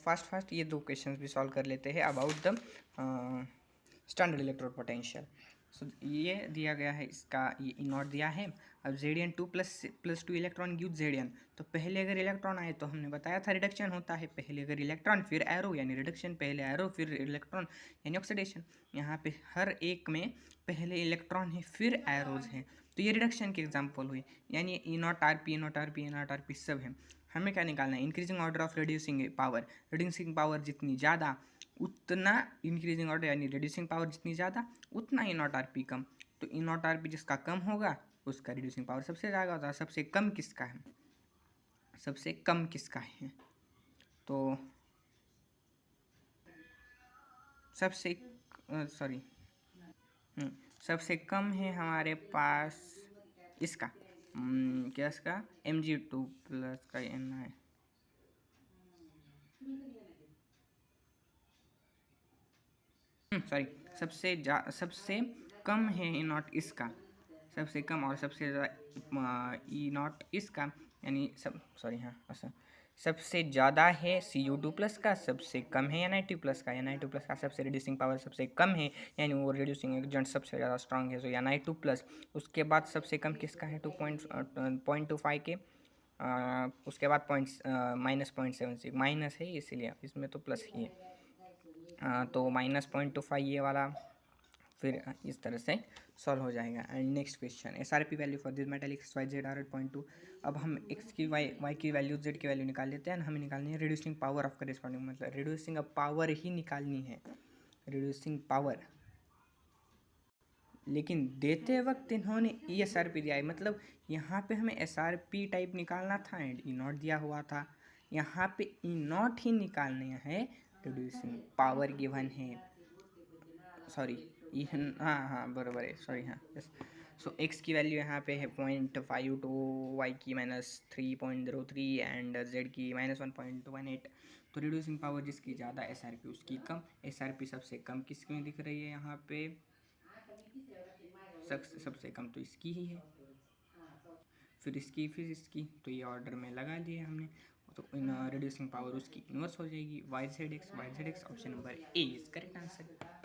Fast ये 2 questions भी solve कर लेते हैं about the standard electrode potential. So ये दिया गया है, इसका ये ई नॉट दिया है। अब Zn 2 plus 2 electron give Zn, तो पहले अगर इलेक्ट्रॉन आए तो हमने बताया था रिडक्शन होता है, पहले अगर इलेक्ट्रॉन फिर एरो यानी रिडक्शन, पहले एरो फिर इलेक्ट्रॉन यानी ऑक्सीडेशन। यहाँ पे हर एक में पहले इलेक्ट्रॉन है फिर एरोज हैं, तो ये रिडक्शन की एग्जाम्पल हुई। यानी E naught R P, E naught R P, E naught R P सब है। हमें क्या निकालना है? Increasing order of reducing power. Reducing power जितनी ज़्यादा उतना इंक्रीजिंग ऑर्डर यानी रिड्यूसिंग पावर जितनी ज़्यादा उतना ई नॉट आर पी कम। तो ई नॉट आर पी जिसका कम होगा उसका रिड्यूसिंग पावर सबसे ज़्यादा होता है। सबसे कम किसका है? सबसे कम किसका है? तो सबसे सॉरी सबसे कम है हमारे पास इसका क्या इसका Mg2 प्लस का Ni। सॉरी, सबसे कम है ई नॉट इसका, सबसे कम और सबसे ज़्यादा ई नॉट इसका, यानी सब सॉरी हाँ ऐसा सबसे ज़्यादा है Cu2 प्लस का, सबसे कम है Ni2 प्लस का। Ni2 प्लस का सबसे रिड्यूसिंग पावर सबसे कम है, यानी वो रिड्यूसिंग एजेंट सबसे ज़्यादा स्ट्रांग है, सो Ni2 प्लस। उसके बाद सबसे कम किसका है? 2.25 के। उसके बाद -0.76 माइनस है इसीलिए, इसमें तो प्लस ही है। तो -0.25 ये वाला, फिर इस तरह से सॉल्व हो जाएगा। And next question, SRP value for this metal XYZ are at 0.2। अब हम x की y की वैल्यू z की वैल्यू निकाल लेते हैं। हमें निकालनी है रिड्यूसिंग पावर ऑफ करेस्पॉन्डिंग, मतलब रिड्यूसिंग पावर ही निकालनी है, रिड्यूसिंग पावर। लेकिन देते वक्त इन्होंने SRP दिया है, मतलब यहाँ पे हमें SRP टाइप निकालना था एंड ई नॉट दिया हुआ था। यहाँ पे ई नॉट ही निकालना है, रिड्यूसिंग पावर गिवन है, सॉरी हाँ बराबर है, सॉरी हाँ यस। सो एक्स की वैल्यू यहाँ पे है 0.52, वाई की -3.03 एंड जेड की -1.18। तो रिड्यूसिंग पावर जिसकी ज़्यादा SRP उसकी कम। SRP सबसे कम किस में दिख रही है यहाँ पे? सबसे कम तो इसकी ही है, फिर इसकी, तो ये ऑर्डर में लगा लिए हमने। तो इन रिड्यूसिंग पावर उसकी इन्वर्स हो जाएगी, YZX। Option number A is correct answer.